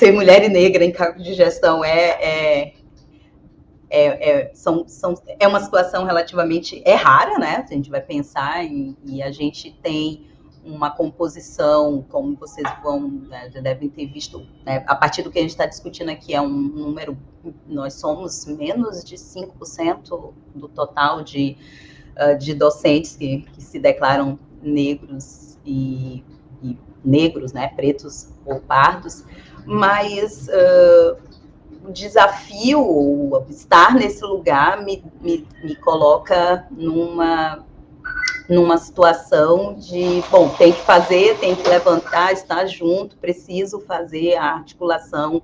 ser mulher e negra em cargo de gestão é uma situação relativamente rara, né? A gente vai pensar e a gente tem uma composição, como vocês já devem ter visto, né, a partir do que a gente está discutindo aqui, é um número, nós somos menos de 5% do total de docentes que se declaram negros e negros, né, pretos ou pardos, mas o desafio, estar nesse lugar me coloca numa situação de, bom, tem que fazer, tem que levantar, estar junto, preciso fazer a articulação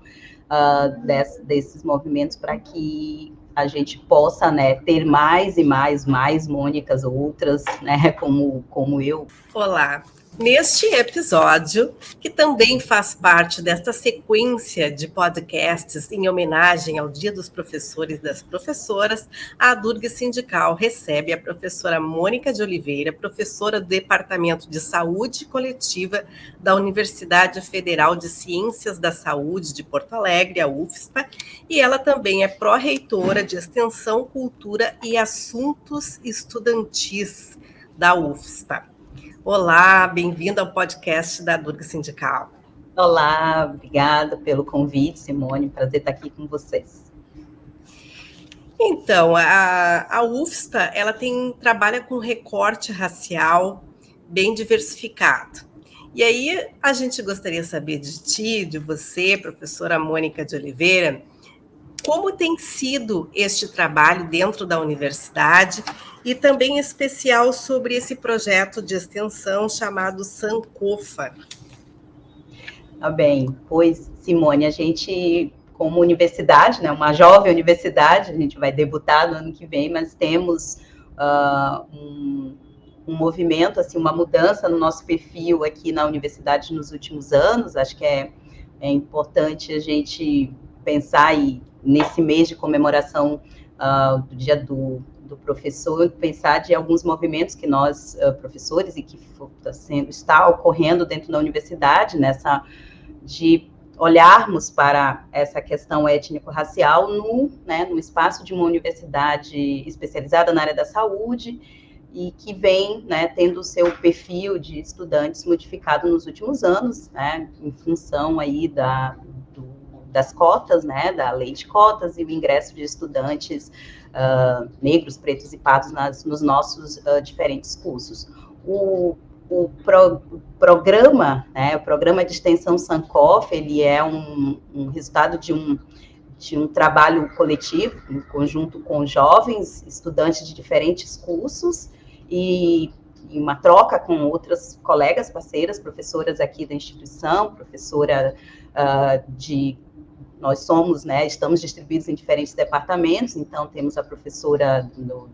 desses movimentos para que a gente possa, né, ter mais e mais Mônicas, outras, né, como eu. Olá! Neste episódio, que também faz parte desta sequência de podcasts em homenagem ao Dia dos Professores e das Professoras, a Durga Sindical recebe a professora Mônica de Oliveira, professora do Departamento de Saúde Coletiva da Universidade Federal de Ciências da Saúde de Porto Alegre, a UFSPA, e ela também é pró-reitora de Extensão, Cultura e Assuntos Estudantis da UFSPA. Olá, bem-vinda ao podcast da Durga Sindical. Olá, obrigada pelo convite, Simone, prazer estar aqui com vocês. Então, a UFSPA, ela trabalha com recorte racial bem diversificado. E aí, a gente gostaria de saber de ti, de você, professora Mônica de Oliveira, como tem sido este trabalho dentro da universidade e também em especial sobre esse projeto de extensão chamado Sankofa. Tá bem, pois, Simone, a gente, como universidade, né, uma jovem universidade, a gente vai debutar no ano que vem, mas temos um movimento, assim, uma mudança no nosso perfil aqui na universidade nos últimos anos. Acho que é importante a gente pensar nesse mês de comemoração do Dia do Professor, pensar de alguns movimentos que nós, professores, e que está ocorrendo dentro da universidade, de olharmos para essa questão étnico-racial no espaço de uma universidade especializada na área da saúde e que vem, né, tendo o seu perfil de estudantes modificado nos últimos anos, né, em função aí das cotas, né, da lei de cotas e o ingresso de estudantes negros, pretos e pardos nos nossos diferentes cursos. O programa, né, o programa de extensão Sankofa, ele é um resultado de um trabalho coletivo, em conjunto com jovens estudantes de diferentes cursos e uma troca com outras colegas, parceiras, professoras aqui da instituição, professora nós somos, né, estamos distribuídos em diferentes departamentos, então temos a professora do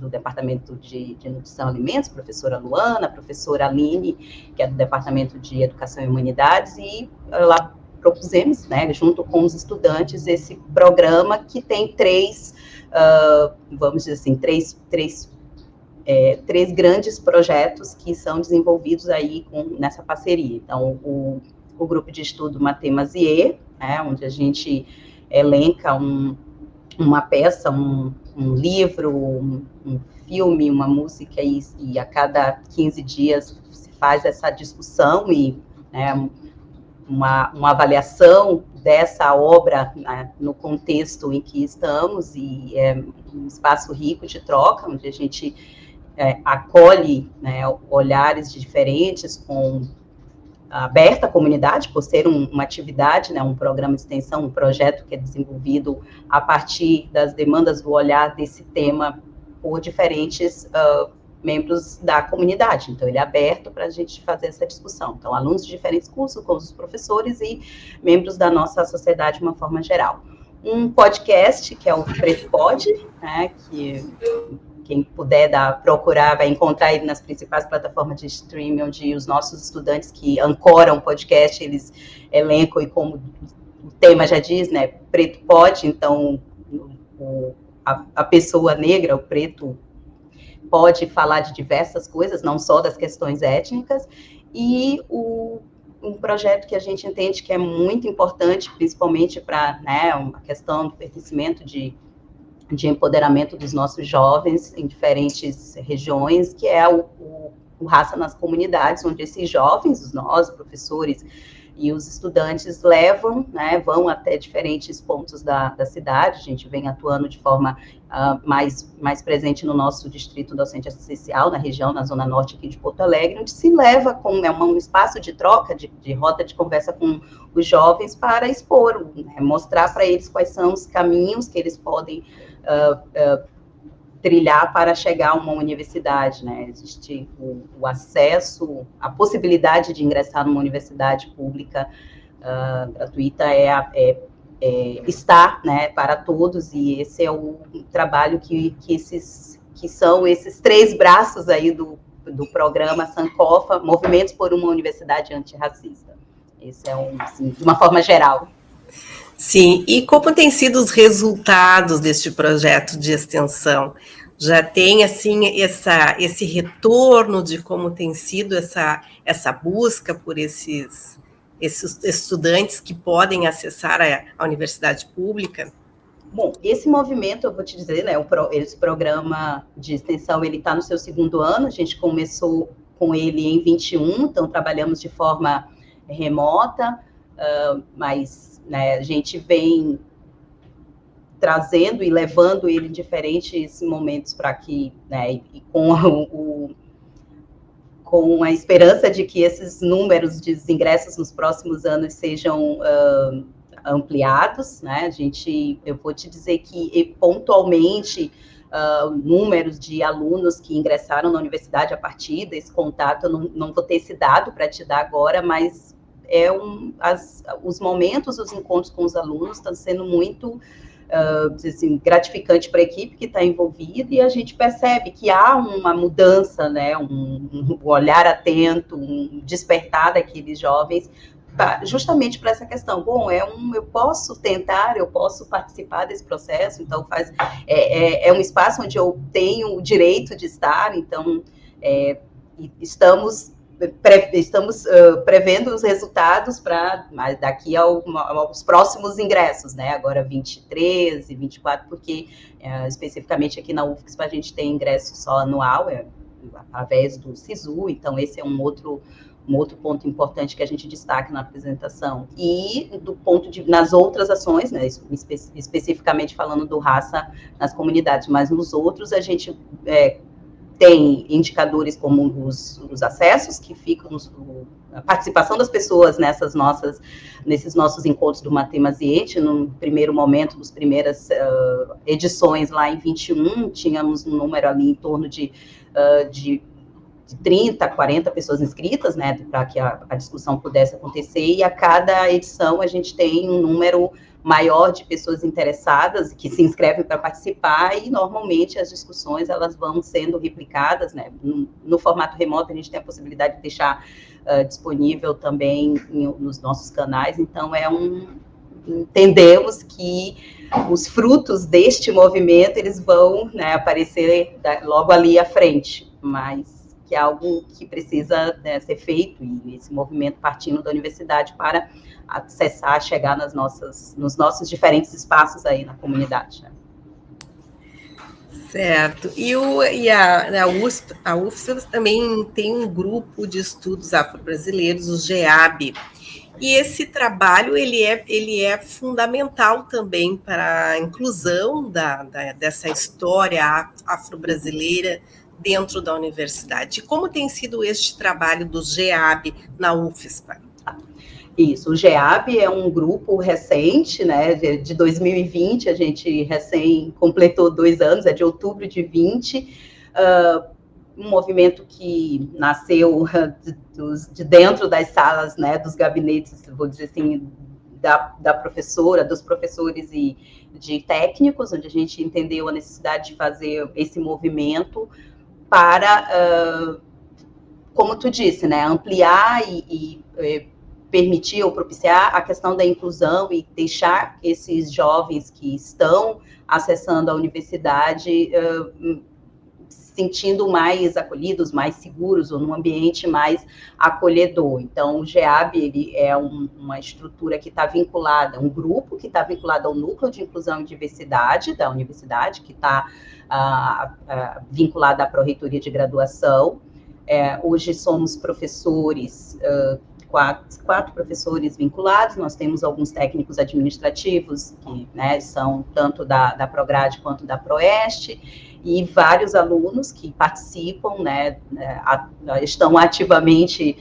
Departamento de Nutrição e Alimentos, professora Luana, a professora Aline, que é do Departamento de Educação e Humanidades, e lá propusemos, né, junto com os estudantes, esse programa que tem vamos dizer assim, três grandes projetos que são desenvolvidos aí nessa parceria. Então, o grupo de estudo Matemazier, né, onde a gente elenca uma peça, um livro, um filme, uma música, e a cada 15 dias se faz essa discussão e, né, uma avaliação dessa obra, né, no contexto em que estamos, e é um espaço rico de troca, onde a gente acolhe, né, olhares diferentes, aberta à comunidade, por ser uma atividade, né, um programa de extensão, um projeto que é desenvolvido a partir das demandas do olhar desse tema por diferentes membros da comunidade. Então, ele é aberto para a gente fazer essa discussão. Então, alunos de diferentes cursos, com os professores e membros da nossa sociedade de uma forma geral. Um podcast, que é o Preto Pod, né, que quem puder procurar, vai encontrar ele nas principais plataformas de streaming, onde os nossos estudantes que ancoram o podcast, eles elencam, e como o tema já diz, né, Preto Pode, então a pessoa negra, o preto, pode falar de diversas coisas, não só das questões étnicas, e o um projeto que a gente entende que é muito importante, principalmente para, né, uma questão do pertencimento de empoderamento dos nossos jovens em diferentes regiões, que é o Raça nas Comunidades, onde esses jovens, nós, professores e os estudantes levam, né, vão até diferentes pontos da cidade. A gente vem atuando de forma mais presente no nosso distrito docente assistencial, na região, na zona norte aqui de Porto Alegre, onde se leva um espaço de troca, de roda de conversa com os jovens para expor, né, mostrar para eles quais são os caminhos que eles podem trilhar para chegar a uma universidade, né? Existe o acesso, a possibilidade de ingressar numa universidade pública gratuita está, né, para todos, e esse é o trabalho que são esses 3 braços aí do programa Sankofa, Movimentos por uma Universidade Antirracista. Esse é assim, de uma forma geral. Sim, e como têm sido os resultados deste projeto de extensão? Já tem, assim, esse retorno de como tem sido essa busca por esses estudantes que podem acessar a universidade pública? Bom, esse movimento, eu vou te dizer, né, esse programa de extensão, ele está no seu 2º ano, a gente começou com ele em 21, então trabalhamos de forma remota, mas, né, a gente vem trazendo e levando ele em diferentes momentos para que, né, e com a esperança de que esses números de ingressos nos próximos anos sejam ampliados, né? Eu vou te dizer que pontualmente números de alunos que ingressaram na universidade a partir desse contato, eu não vou ter esse dado para te dar agora, mas os momentos, os encontros com os alunos estão sendo muito assim, gratificante para a equipe que está envolvida, e a gente percebe que há uma mudança, né, um olhar atento, um despertar daqueles jovens, justamente para essa questão. Bom, eu posso tentar, eu posso participar desse processo, então é um espaço onde eu tenho o direito de estar, então estamos prevendo os resultados mas daqui aos próximos ingressos, né? Agora 23 e 24, porque especificamente aqui na UFSC a gente tem ingresso só anual, através do SISU, então esse é um outro ponto importante que a gente destaca na apresentação. E nas outras ações, né, especificamente falando do Raça nas Comunidades, mas nos outros a gente tem indicadores como os acessos, que ficam a participação das pessoas nesses nossos encontros do Matemaziente. No primeiro momento, nas primeiras edições lá em 21, tínhamos um número ali em torno de 30, 40 pessoas inscritas, né, para que a discussão pudesse acontecer, e a cada edição a gente tem um número maior de pessoas interessadas que se inscrevem para participar, e normalmente as discussões elas vão sendo replicadas, né? No formato remoto a gente tem a possibilidade de deixar disponível também nos nossos canais, então entendemos que os frutos deste movimento eles vão, né, aparecer logo ali à frente, mas que é algo que precisa, né, ser feito, e esse movimento partindo da universidade para acessar, chegar nos nossos diferentes espaços aí na comunidade, né? Certo. E a UFSC também tem um grupo de estudos afro-brasileiros, o GEAB, e esse trabalho ele é fundamental também para a inclusão dessa história afro-brasileira dentro da universidade. Como tem sido este trabalho do GEAB na UFSPA? Isso, o GEAB é um grupo recente, né, de 2020, a gente recém completou 2 anos, é de outubro de 20, um movimento que nasceu de dentro das salas, né, dos gabinetes, vou dizer assim, da professora, dos professores e de técnicos, onde a gente entendeu a necessidade de fazer esse movimento para, como tu disse, né, ampliar e permitir ou propiciar a questão da inclusão e deixar esses jovens que estão acessando a universidade se sentindo mais acolhidos, mais seguros, ou num ambiente mais acolhedor. Então, o GEAB, ele é uma estrutura que está vinculada, um grupo que está vinculado ao Núcleo de Inclusão e Diversidade da universidade, que está vinculada à Pró-Reitoria de Graduação. Hoje somos professores, quatro professores vinculados, nós temos alguns técnicos administrativos, que, né, são tanto da Prograde quanto da Proeste, e vários alunos que participam, né, estão ativamente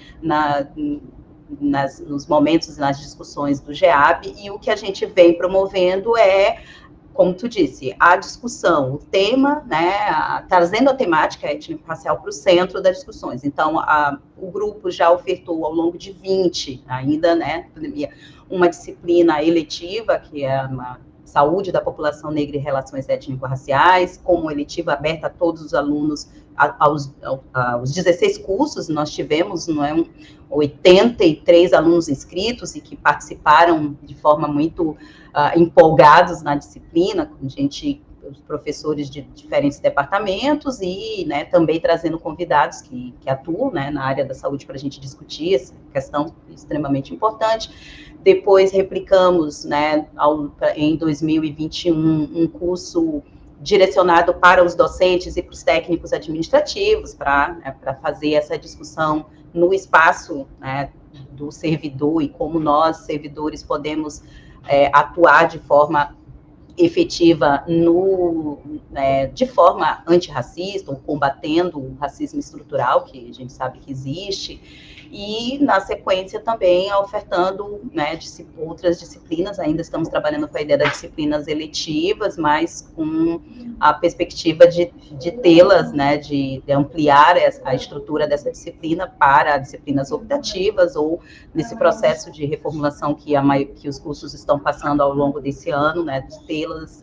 nos momentos, nas discussões do GEAB, e o que a gente vem promovendo como tu disse, a discussão, o tema, né, trazendo a temática étnico-racial para o centro das discussões. Então, o grupo já ofertou ao longo de 20, ainda, né, uma disciplina eletiva, que é uma Saúde da População Negra e Relações Étnico-Raciais, como eletiva aberta a todos os alunos, aos 16 cursos. Nós tivemos 83 alunos inscritos e que participaram de forma muito empolgados na disciplina, com os professores de diferentes departamentos e, né, também trazendo convidados que atuam, né, na área da saúde para a gente discutir essa questão extremamente importante. Depois replicamos, né, em 2021, um curso direcionado para os docentes e para os técnicos administrativos, para fazer essa discussão no espaço, né, do servidor e como nós, servidores, podemos atuar de forma efetiva de forma antirracista, ou combatendo o racismo estrutural, que a gente sabe que existe, e, na sequência, também ofertando, né, outras disciplinas. Ainda estamos trabalhando com a ideia das disciplinas eletivas, mas com a perspectiva de tê-las, né, de ampliar a estrutura dessa disciplina para disciplinas optativas, ou nesse processo de reformulação que os cursos estão passando ao longo desse ano, né, de tê-las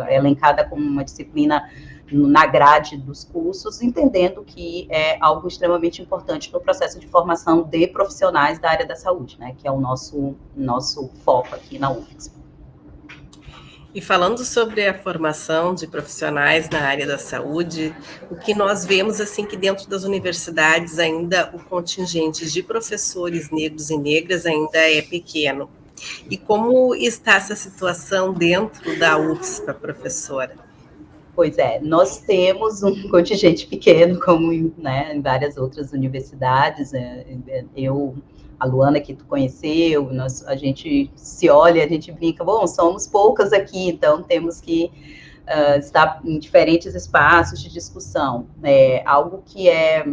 elencada como uma disciplina na grade dos cursos, entendendo que é algo extremamente importante no processo de formação de profissionais da área da saúde, né, que é o nosso foco aqui na UFSC. E falando sobre a formação de profissionais na área da saúde, o que nós vemos, assim, que dentro das universidades ainda o contingente de professores negros e negras ainda é pequeno. E como está essa situação dentro da UFSC, professora? Pois é, nós temos um contingente pequeno, como, né, em várias outras universidades. A Luana, que tu conheceu, a gente se olha, a gente brinca, bom, somos poucas aqui, então temos que estar em diferentes espaços de discussão. Algo que é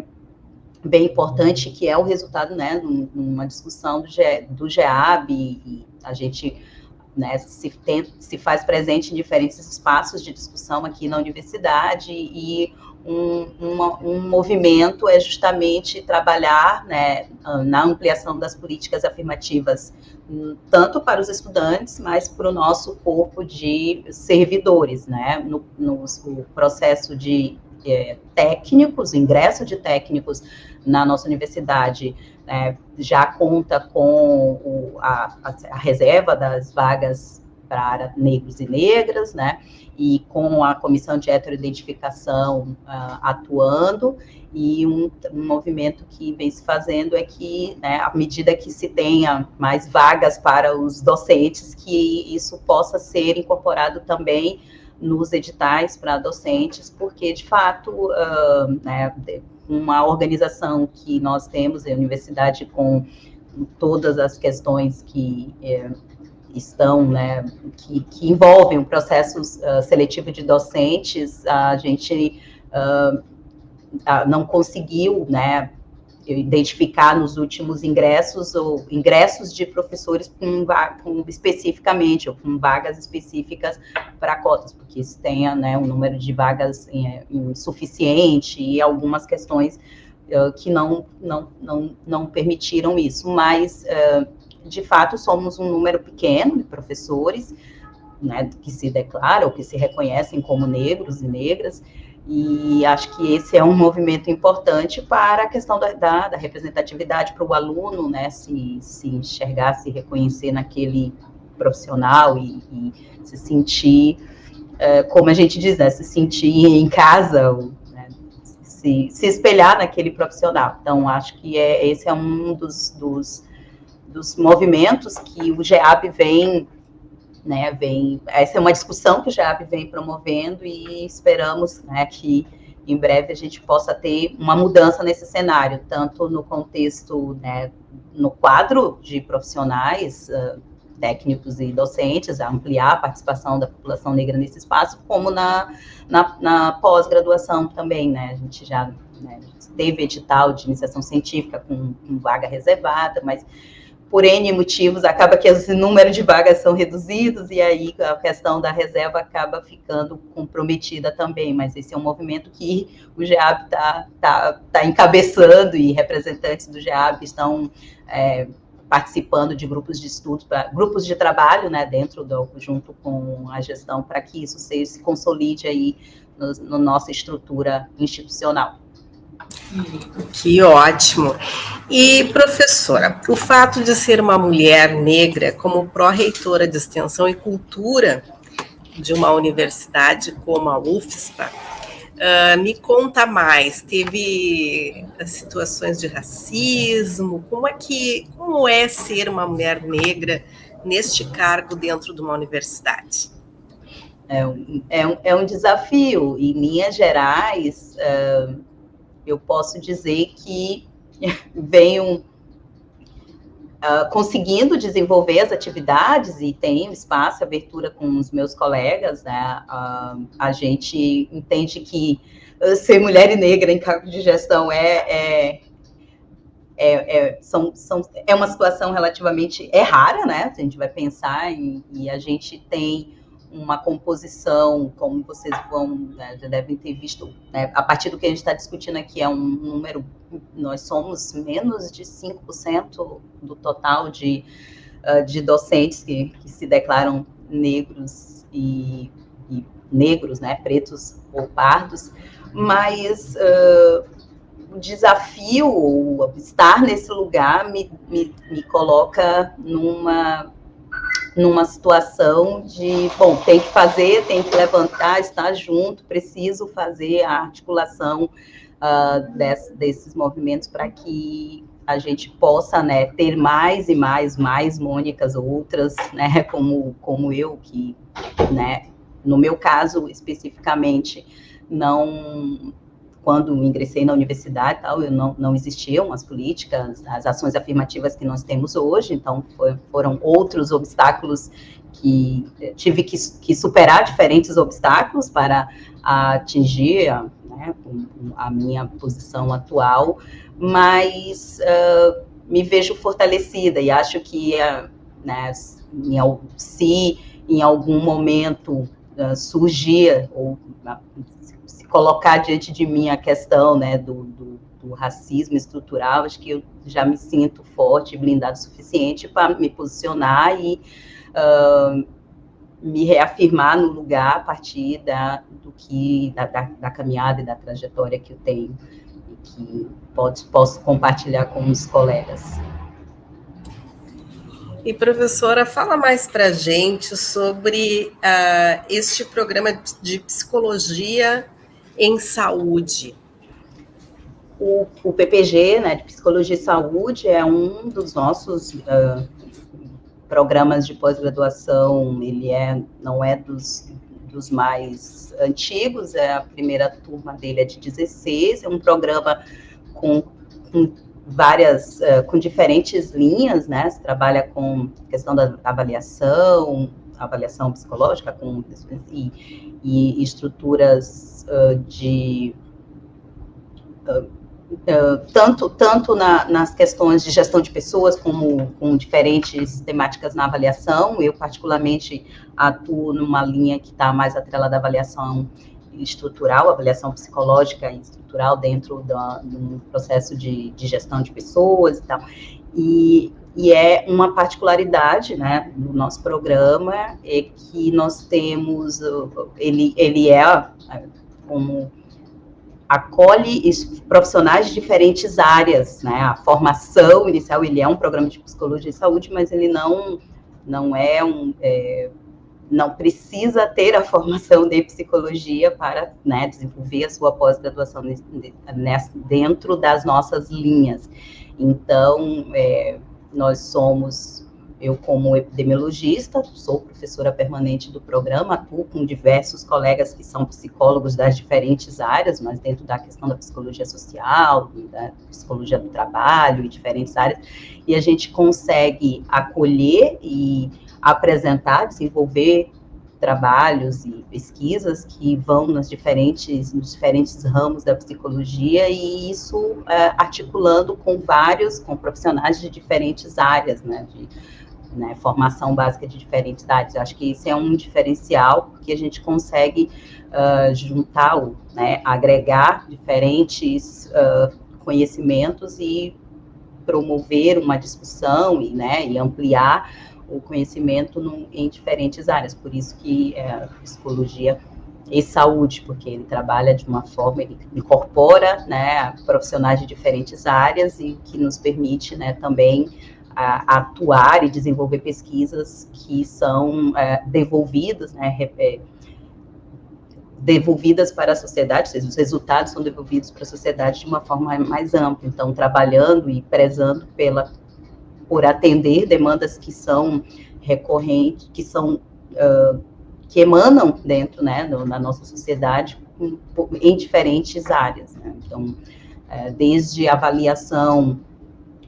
bem importante, que é o resultado, né, numa discussão do GEAB, e a gente, né, se faz presente em diferentes espaços de discussão aqui na universidade, e um movimento é justamente trabalhar, né, na ampliação das políticas afirmativas, tanto para os estudantes, mas para o nosso corpo de servidores, né, no processo de técnicos, ingresso de técnicos na nossa universidade, já conta com a reserva das vagas para negros e negras, né, e com a comissão de heteroidentificação atuando, e um movimento que vem se fazendo é que, né, à medida que se tenha mais vagas para os docentes, que isso possa ser incorporado também nos editais para docentes, porque, de fato, né, uma organização que nós temos, a universidade, com todas as questões que estão, né, que envolvem o processo seletivo de docentes, a gente não conseguiu, né, identificar nos últimos ingressos, ou ingressos de professores especificamente, ou com vagas específicas para cotas, porque isso tenha, né, um número de vagas insuficiente, e algumas questões que não permitiram isso, mas, de fato, somos um número pequeno de professores, né, que se declaram, ou que se reconhecem como negros e negras, e acho que esse é um movimento importante para a questão da representatividade, para o aluno, né, se enxergar, se reconhecer naquele profissional e se sentir, como a gente diz, né, se sentir em casa, né, se espelhar naquele profissional. Então, acho que esse é um dos movimentos que o GEAB vem, né, essa é uma discussão que o GEAB vem promovendo e esperamos, né, que em breve a gente possa ter uma mudança nesse cenário, tanto no contexto, né, no quadro de profissionais, técnicos e docentes, a ampliar a participação da população negra nesse espaço, como na pós-graduação também, né, a gente já, né, teve edital de iniciação científica com vaga reservada, mas por N motivos, acaba que esse número de vagas são reduzidos, e aí a questão da reserva acaba ficando comprometida também, mas esse é um movimento que o GEAB está encabeçando, e representantes do GEAB estão participando de grupos de estudos, grupos de trabalho, né, junto com a gestão, para que isso se consolide aí na nossa estrutura institucional. Que ótimo! E, professora, o fato de ser uma mulher negra como pró-reitora de Extensão e Cultura de uma universidade como a UFSPA, me conta mais, teve situações de racismo? Como é ser uma mulher negra neste cargo dentro de uma universidade? É um desafio. Em linhas gerais, eu posso dizer que venho conseguindo desenvolver as atividades e tenho espaço, abertura com os meus colegas, né? A gente entende que ser mulher e negra em cargo de gestão é uma situação relativamente rara, né? A gente vai pensar e a gente tem uma composição, como vocês né, já devem ter visto, né, a partir do que a gente está discutindo aqui, é um número, nós somos menos de 5% do total de docentes que se declaram negros e negros, né, pretos ou pardos, mas o desafio, estar nesse lugar me coloca numa situação de, bom, tem que fazer, tem que levantar, estar junto, preciso fazer a articulação desses movimentos para que a gente possa, né, ter mais e mais Mônicas, outras, né, como eu, que, né, no meu caso, especificamente, quando ingressei na universidade, eu não existiam as políticas, as ações afirmativas que nós temos hoje, então foram outros obstáculos que tive que superar, diferentes obstáculos para atingir, né, a minha posição atual, mas me vejo fortalecida e acho que, né, se em algum momento surgir ou colocar diante de mim a questão, né, do racismo estrutural, acho que eu já me sinto forte, blindado o suficiente para me posicionar e me reafirmar no lugar a partir da caminhada e da trajetória que eu tenho e que posso compartilhar com os colegas. E, professora, fala mais para a gente sobre este programa de psicologia em saúde. O PPG, né, de Psicologia e Saúde, é um dos nossos programas de pós-graduação. Ele não é dos mais antigos, a primeira turma dele é de 16, é um programa com várias, com diferentes linhas, né, se trabalha com questão da avaliação psicológica, e estruturas tanto nas questões de gestão de pessoas, como com diferentes temáticas na avaliação. Eu, particularmente, atuo numa linha que está mais atrelada à avaliação estrutural, avaliação psicológica e estrutural dentro do processo de gestão de pessoas e tal. E é uma particularidade, né, do nosso programa, é que nós temos, ele como acolhe profissionais de diferentes áreas, né, a formação inicial, ele é um programa de psicologia e saúde, mas ele não é não precisa ter a formação de psicologia para, né, desenvolver a sua pós-graduação dentro das nossas linhas. Então, eu como epidemiologista, sou professora permanente do programa, atuo com diversos colegas que são psicólogos das diferentes áreas, mas dentro da questão da psicologia social, da psicologia do trabalho e diferentes áreas, e a gente consegue acolher e apresentar, desenvolver trabalhos e pesquisas que vão nos diferentes ramos da psicologia, e isso articulando com profissionais de diferentes áreas, né, formação básica de diferentes áreas. Eu acho que esse é um diferencial, que a gente consegue juntar, né, agregar diferentes conhecimentos e promover uma discussão e ampliar o conhecimento em diferentes áreas. Por isso que psicologia e saúde, porque ele trabalha de uma forma, ele incorpora, né, profissionais de diferentes áreas, e que nos permite, né, também atuar e desenvolver pesquisas que são devolvidas, né, devolvidas para a sociedade, ou seja, os resultados são devolvidos para a sociedade de uma forma mais ampla. Então, trabalhando e prezando por atender demandas que são recorrentes, que emanam dentro, né, na nossa sociedade, em diferentes áreas, né? Então, desde a avaliação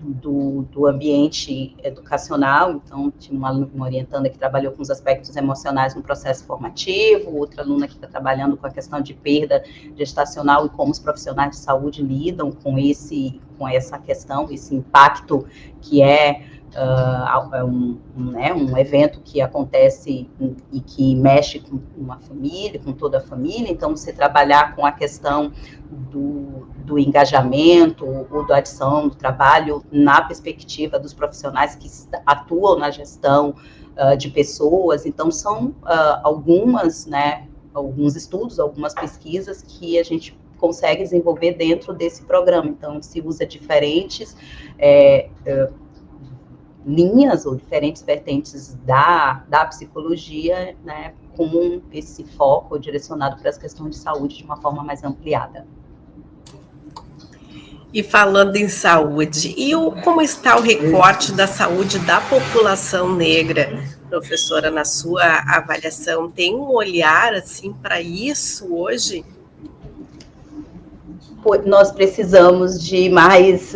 do ambiente educacional. Então, tinha uma orientanda que trabalhou com os aspectos emocionais no processo formativo, outra aluna que está trabalhando com a questão de perda gestacional e como os profissionais de saúde lidam com essa questão, esse impacto que um evento que acontece e que mexe com uma família, com toda a família. Então, você trabalhar com a questão do engajamento ou da adição do trabalho na perspectiva dos profissionais que atuam na gestão de pessoas. Então, são alguns estudos, algumas pesquisas que a gente consegue desenvolver dentro desse programa. Então, se usa diferentes linhas ou diferentes vertentes da psicologia, né, com esse foco direcionado para as questões de saúde de uma forma mais ampliada. E falando em saúde, como está o recorte da saúde da população negra? Professora, na sua avaliação, tem um olhar assim para isso hoje? Nós precisamos de mais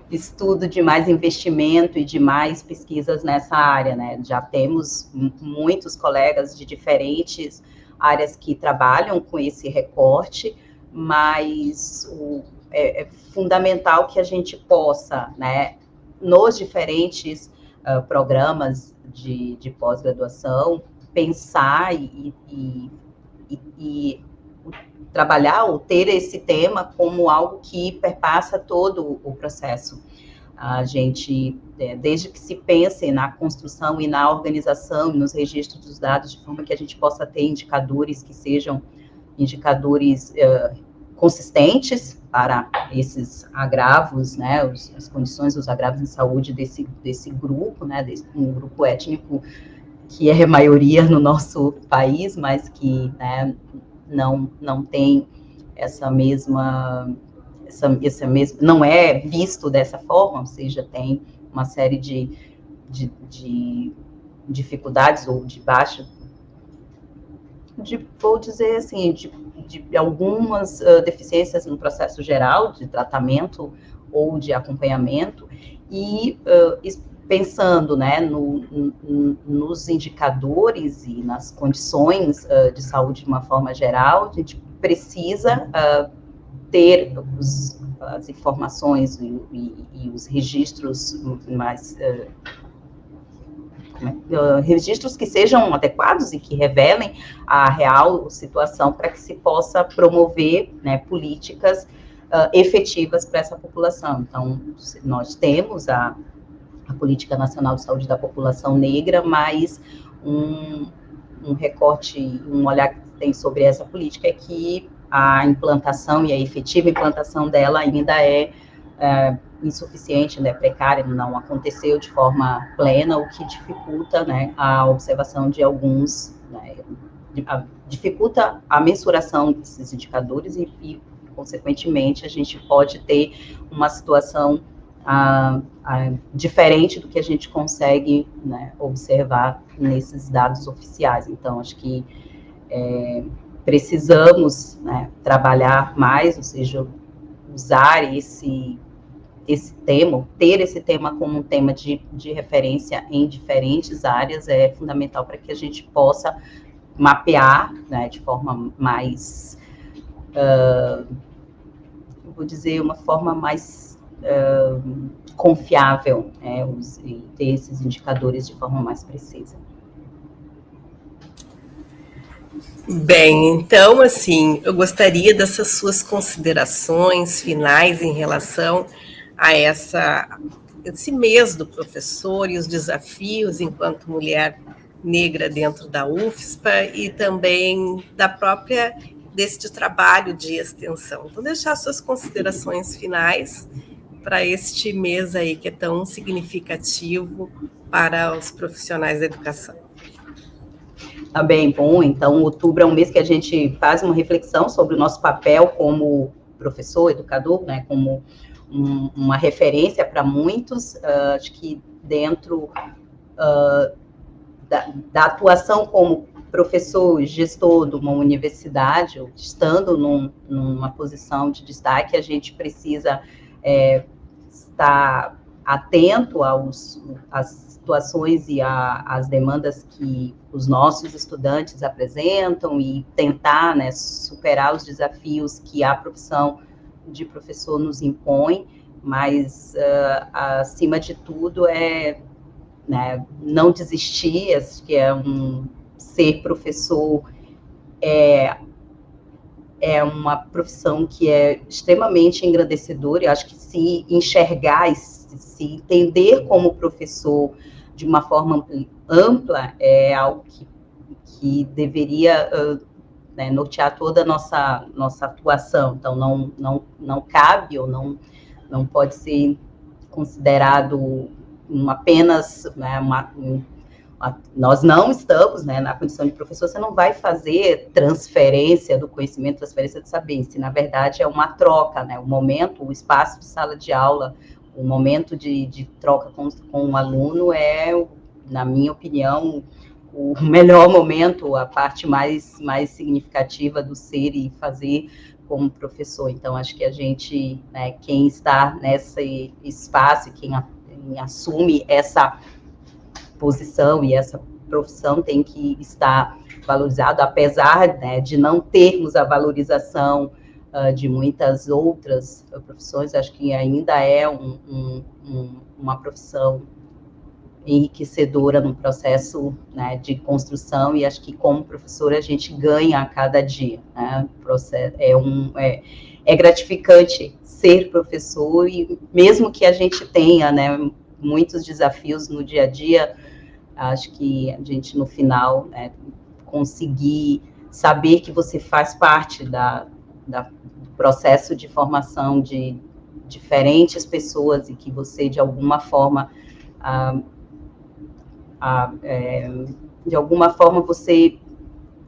estudo, de mais investimento e de mais pesquisas nessa área, né? Já temos muitos colegas de diferentes áreas que trabalham com esse recorte, mas é fundamental que a gente possa, né, nos diferentes programas de pós-graduação, pensar e trabalhar ou ter esse tema como algo que perpassa todo o processo. A gente, desde que se pense na construção e na organização e nos registros dos dados, de forma que a gente possa ter indicadores que sejam indicadores consistentes para esses agravos, né, as condições dos agravos em saúde desse grupo, né, um grupo étnico que é maioria no nosso país, mas que, né, não tem não é visto dessa forma, ou seja, tem uma série de dificuldades ou vou dizer assim, de algumas deficiências no processo geral de tratamento ou de acompanhamento, e pensando, né, nos indicadores e nas condições de saúde de uma forma geral, a gente precisa ter as informações e os registros mais registros que sejam adequados e que revelem a real situação, para que se possa promover, né, políticas efetivas para essa população. Então, nós temos a Política Nacional de Saúde da População Negra, mas um recorte, um olhar que tem sobre essa política é que a implantação e a efetiva implantação dela ainda é insuficiente, né, precária, não aconteceu de forma plena, o que dificulta, né, a observação de alguns, né, dificulta a mensuração desses indicadores e, consequentemente, a gente pode ter uma situação diferente do que a gente consegue, né, observar nesses dados oficiais. Então, acho que precisamos, né, trabalhar mais, ou seja, usar esse tema, ter esse tema como um tema de referência em diferentes áreas é fundamental para que a gente possa mapear, né, de forma mais, vou dizer, uma forma mais confiável, né, e ter esses indicadores de forma mais precisa. Bem, então, assim, eu gostaria dessas suas considerações finais em relação a esse mês do professor e os desafios enquanto mulher negra dentro da UFSPA e também deste trabalho de extensão. Vou deixar suas considerações finais para este mês aí que é tão significativo para os profissionais da educação. Tá bem, bom, então outubro é um mês que a gente faz uma reflexão sobre o nosso papel como professor, educador, né, como uma referência para muitos, acho que dentro da atuação como professor, gestor de uma universidade, ou estando numa posição de destaque, a gente precisa estar atento às situações e às demandas que os nossos estudantes apresentam e tentar, né, superar os desafios que a profissão de professor nos impõe, mas, acima de tudo, né, não desistir, acho que ser professor é uma profissão que é extremamente engrandecedora, e acho que se enxergar, se entender como professor de uma forma ampla, é algo que deveria, né, nortear toda a nossa atuação. Então, não cabe ou não pode ser considerado apenas, né, nós não estamos, né, na condição de professor, você não vai fazer transferência do conhecimento, transferência do saber, se na verdade é uma troca, né, o espaço de sala de aula, o momento de troca com o aluno na minha opinião, o melhor momento, a parte mais significativa do ser e fazer como professor. Então, acho que a gente, né, quem está nesse espaço, quem assume essa posição e essa profissão tem que estar valorizado, apesar, né, de não termos a valorização de muitas outras profissões, acho que ainda é uma profissão enriquecedora no processo, né, de construção, e acho que como professora a gente ganha a cada dia, né, é gratificante ser professor, e mesmo que a gente tenha, né, muitos desafios no dia a dia, acho que a gente, no final, né, conseguir saber que você faz parte do processo de formação de diferentes pessoas e que você, de alguma forma, você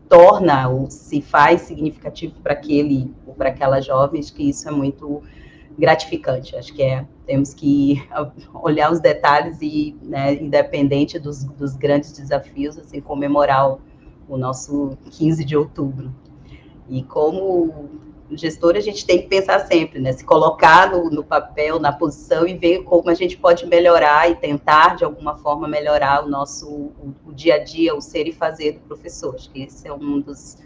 torna ou se faz significativo para aquele ou para aquela jovem, acho que isso é muito gratificante. Acho que temos que olhar os detalhes e, né, independente dos grandes desafios, assim, comemorar o nosso 15 de outubro. E como gestor, a gente tem que pensar sempre, né, se colocar no papel, na posição, e ver como a gente pode melhorar e tentar, de alguma forma, melhorar o dia a dia, o ser e fazer do professor. Acho que esse é um dos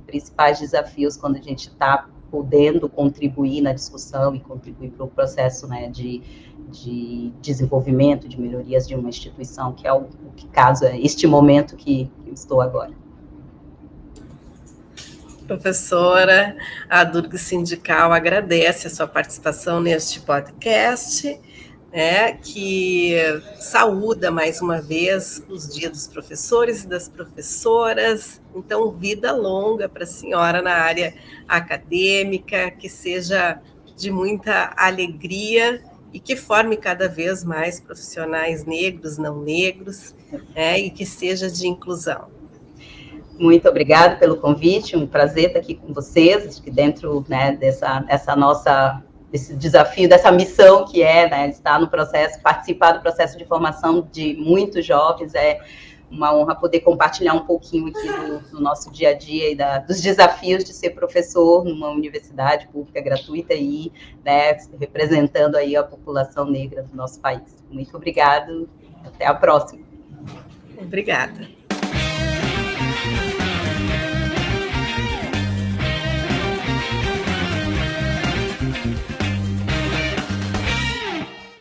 principais desafios quando a gente está podendo contribuir na discussão e contribuir para o processo, né, de desenvolvimento, de melhorias de uma instituição, que é o que caso é este momento que eu estou agora. Professora, a Durga Sindical agradece a sua participação neste podcast, né, que saúda mais uma vez os dias dos professores e das professoras. Então, vida longa para a senhora na área acadêmica, que seja de muita alegria e que forme cada vez mais profissionais negros, não negros, e que seja de inclusão. Muito obrigada pelo convite, um prazer estar aqui com vocês, dentro, né, desse desafio, dessa missão que é, né, estar no processo, participar do processo de formação de muitos jovens, é uma honra poder compartilhar um pouquinho aqui do nosso dia a dia e dos desafios de ser professor numa universidade pública gratuita e, né, representando aí a população negra do nosso país. Muito obrigado, até a próxima. Obrigada.